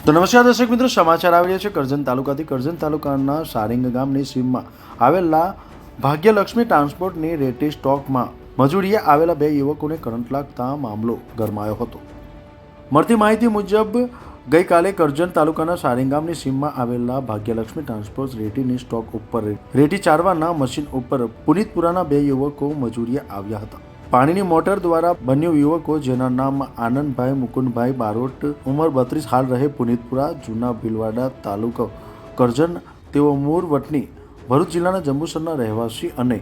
તો નમસ્કાર દર્શક મિત્રો, સમાચાર આવી રહ્યા છે કરજણ તાલુકાથી. કરજણ તાલુકાના સારિંગ ગામની સીમમાં આવેલા ભાગ્યલક્ષ્મી ટ્રાન્સપોર્ટની રેતી સ્ટોકમાં મજૂરીએ આવેલા બે યુવકોને કરંટ લાગતા મામલો ગરમાયો હતો. મળતી માહિતી મુજબ ગઈકાલે કરજણ તાલુકાના સારિંગ ગામની સીમમાં આવેલા ભાગ્યલક્ષ્મી ટ્રાન્સપોર્ટ રેતીની સ્ટોક ઉપર રેતી ચારવાના મશીન ઉપર પુનિતપુરાના બે યુવકો મજૂરીએ આવ્યા હતા. પાણીની મોટર દ્વારા બંને યુવકો, જેના નામ આનંદભાઈ મુકુંદભાઈ બારોટ, ઉંમર 32, હાલ રહે પુનિતપુરા, જૂના ભીલવાડા, તાલુકો કરજણ, તેઓ મૂળ વતની ભરૂચ જિલ્લાના જંબુસરના રહેવાસી, અને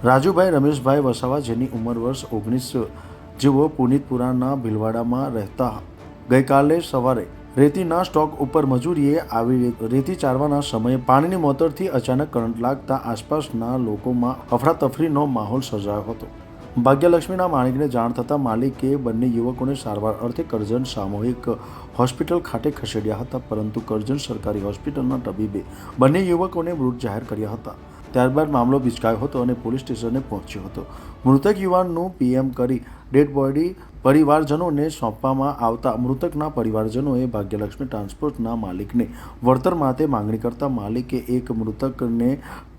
રાજુભાઈ રમેશભાઈ વસાવા, જેની ઉંમર વર્ષ 19, જેઓ પુનિતપુરાના ભીલવાડામાં રહેતા, ગઈકાલે સવારે રેતીના સ્ટોક ઉપર મજૂરીએ આવી રેતી ચારવાના સમયે પાણીની મોટરથી અચાનક કરંટ લાગતા આસપાસના લોકોમાં અફરાતફરીનો માહોલ સર્જાયો હતો. ભાગ્યલક્ષ્મીના માલિકને જાણ થતાં માલિકે બંને યુવકોને સારવાર અર્થે કરજણ સામૂહિક હોસ્પિટલ ખાતે ખસેડ્યા હતા, પરંતુ કરજણ સરકારી હોસ્પિટલના તબીબે બંને યુવકોને મૃત જાહેર કર્યા હતા. ત્યારબાદ મામલો બિચકાયો હતો અને પોલીસ સ્ટેશને પહોંચ્યો હતો. મૃતક યુવાનનું પીએમ કરી ડેડ બોડી પરિવારજનોને સોંપવામાં આવતા મૃતકના પરિવારજનોએ ભાગ્યલક્ષ્મી ટ્રાન્સપોર્ટના માલિકને વળતર માટે માંગણી કરતા માલિકે એક મૃતકને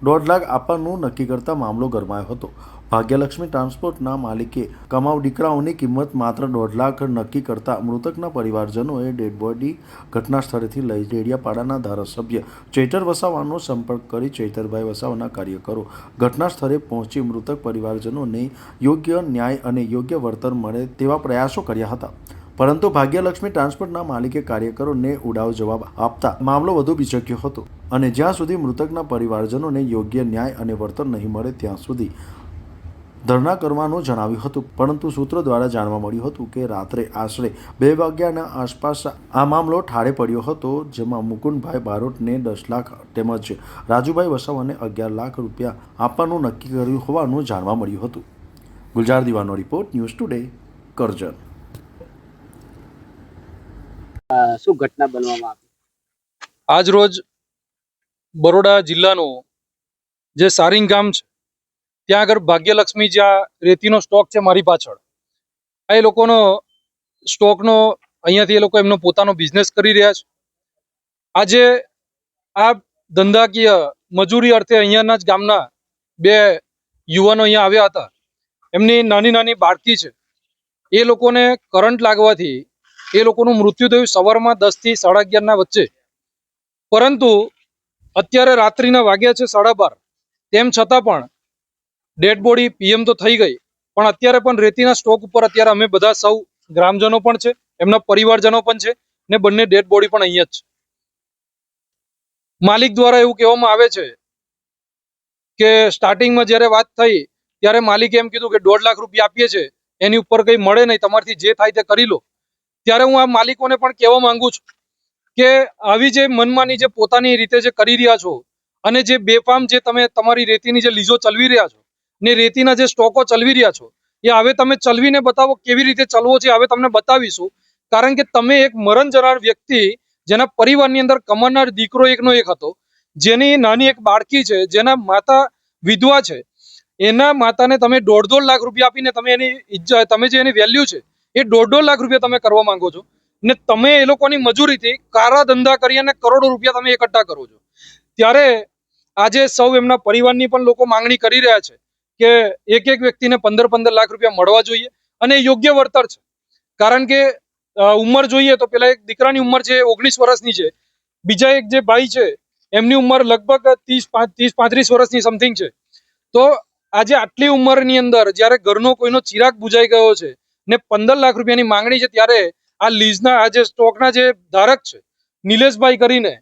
1.5 લાખ આપવાનું નક્કી કરતા મામલો ગરમાયો હતો. ભાગ્યલક્ષ્મી ટ્રાન્સપોર્ટના માલિકે કમાવ દીકરાઓની કિંમત માત્ર 1.5 લાખ નક્કી કરતા મૃતકના પરિવારજનોએ ડેડ બોડી ઘટના સ્થળેથી લઈ ડેડિયાપાડાના ધારાસભ્ય ચૈતર વસાવાનો સંપર્ક કરી ચૈતરભાઈ વસાવાના કાર્યકરો ઘટના સ્થળે પહોંચી મૃતક પરિવારજનોને યોગ્ય ન્યાય અને યોગ્ય વળતર મળે તેવા પ્રયાસો કર્યા હતા, પરંતુ ભાગ્યલક્ષ્મી ટ્રાન્સપોર્ટના માલિકે કાર્યકરોને ઉડાવ જવાબ આપતા મામલો વધુ બિચક્યો હતો, અને જ્યાં સુધી મૃતકના પરિવારજનોને યોગ્ય ન્યાય અને વળતર નહીં મળે ત્યાં સુધી ધરણા કરવાનું જણાવ્યું હતું. પરંતુ સૂત્રો દ્વારા જાણવા મળ્યું હતું કે રાત્રે આશરે 2 વાગ્યાના આસપાસ આ મામલો ઠારે પડ્યો હતો, જેમાં મુકુંદભાઈ બારોટને 10 લાખ તેમજ રાજુભાઈ વસાવાને 11 લાખ રૂપિયા આપવાનું નક્કી કર્યું હોવાનું જાણવા મળ્યું હતું. ગુલજાર દીવાનો રિપોર્ટ, ન્યૂઝ ટુડે, કરજણ. શું ઘટના બનવામાં આવી? આજ રોજ બરોડા જિલ્લાનું જે સારિંગ ગામ છે ત્યાં આગળ ભાગ્યલક્ષ્મી, જ્યાં રેતીનો સ્ટોક છે મારી પાછળ, એ લોકોનો સ્ટોકનો અહીંયાથી એ લોકો એમનો પોતાનો બિઝનેસ કરી રહ્યા છે. આજે આ ધંધાકીય મજૂરી અર્થે અહીંયાના જ ગામના બે યુવાનો અહીંયા આવ્યા હતા. એમની નાની નાની બાળકી છે. એ લોકોને કરંટ લાગવાથી એ લોકોનું મૃત્યુ થયું સવારમાં 10 થી 11:30 વચ્ચે. પરંતુ અત્યારે રાત્રિના વાગ્યા છે 12:30. તેમ છતાં પણ ડેડ બોડી પીએમ તો થઈ ગઈ, પણ અત્યારે પણ રેતીના સ્ટોક ઉપર અત્યારે અમે બધા સૌ ગ્રામજનો પણ છે, એમના પરિવારજનો પણ છે, ને બંને ડેડ બોડી પણ અહીંયા જ છે. માલિક દ્વારા એવું કહેવામાં આવે છે કે સ્ટાર્ટિંગમાં જ્યારે વાત થઈ ત્યારે માલિકે એમ કીધું કે 1.5 લાખ રૂપિયા આપીએ છે, એની ઉપર કંઈ મળે નહીં, તમારથી જે થાય તે કરી લો. ત્યારે હું આ માલિકોને પણ કહેવા માંગુ છું કે આવી જે મનમાની જે પોતાની રીતે જે કરી રહ્યા છો, અને જે બેફામ જે તમે તમારી રેતીની જે લીઝો ચલવી રહ્યા છો ને રેતીના જે સ્ટોકો ચલવી રહ્યા છો, એ હવે તમે ચલવીને બતાવો કેવી રીતે ચલવો છે. હવે તમને બતાવીશું, કારણ કે તમે એક મરણ જનાર વ્યક્તિ, જેના પરિવારની અંદર કમાનાર દીકરો એકનો એક હતો, જેની નાની એક બાળકી છે, જેના માતા વિધવા છે, એના માતાને તમે 1.5 લાખ રૂપિયા આપીને તમે એની ઇજ્જત, તમે જે એની વેલ્યુ છે એ 1.5 લાખ રૂપિયા તમે કરવા માંગો છો, ને તમે એ લોકોની મજૂરીથી કાળા ધંધા કરી અને કરોડો રૂપિયા તમે એકઠા કરો છો. ત્યારે આજે સૌ એમના પરિવારની પણ લોકો માંગણી કરી રહ્યા છે કે એક વ્યક્તિને 15 લાખ રૂપિયા મળવા જોઈએ, અને યોગ્ય વળતર છે. કારણ કે ઉંમર જોઈએ તો પેલા એક દીકરાની ઉંમર છે 19 વર્ષની છે, બીજા એક જે ભાઈ છે એમની ઉંમર લગભગ 30-35 વર્ષની સમથિંગ છે. તો આજે આટલી ઉંમરની અંદર જ્યારે ઘરનો કોઈનો ચિરાગ બુજાઈ ગયો છે ને 15 લાખ રૂપિયાની માંગણી છે, ત્યારે આ લીઝના આ જે સ્ટોકના જે ધારક છે નિલેશભાઈ કરીને,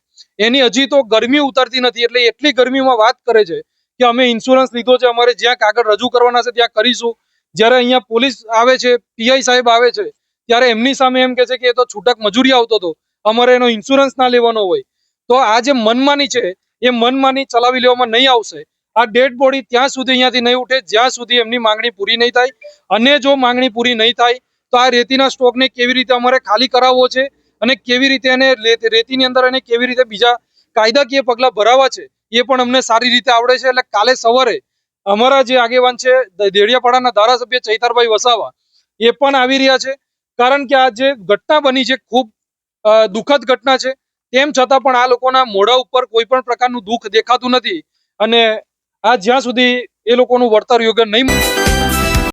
એની હજી તો ગરમી ઉતરતી નથી. એટલે એટલી ગરમીમાં વાત કરે છે કે અમે ઇન્સ્યોરન્સ લીધો છે, અમારે જ્યાં કાગળ રજૂ કરવાના છે ત્યાં કરીશું. જ્યારે અહીંયા પોલીસ આવે છે, પીઆઈ સાહેબ આવે છે, ત્યારે એમની સામે એમ કે છે કે એ તો છૂટક મજૂરી આવતો હતો, અમારે એનો ઇન્સ્યોરન્સ ના લેવાનો હોય. તો આ જે મનમાની છે એ મનમાની ચલાવી લેવામાં નહીં આવશે. આ ડેડ બોડી ત્યાં સુધી અહીંયાથી નહીં ઉઠે જ્યાં સુધી એમની માંગણી પૂરી નહીં થાય. અને જો માંગણી પૂરી નહીં થાય તો આ રેતીના સ્ટોકને કેવી રીતે અમારે ખાલી કરાવવો છે, અને કેવી રીતે એને રેતીની અંદર એને કેવી રીતે બીજા કાયદાકીય પગલાં ભરાવા છે એ પણ અમને સારી રીતે આવડે છે. એટલે કાલે સવારે અમારા જે આગેવાન છે દેડિયાપાડાના ધારાસભ્ય ચૈતરભાઈ વસાવા, એ પણ આવી રહ્યા છે. કારણ કે આ જે ઘટના બની છે ખૂબ દુઃખદ ઘટના છે. તેમ છતાં પણ આ લોકોના મોઢા ઉપર કોઈ પણ પ્રકારનું દુઃખ દેખાતું નથી અને આ જ્યાં સુધી એ લોકોનું વળતર યોગ્ય નહીં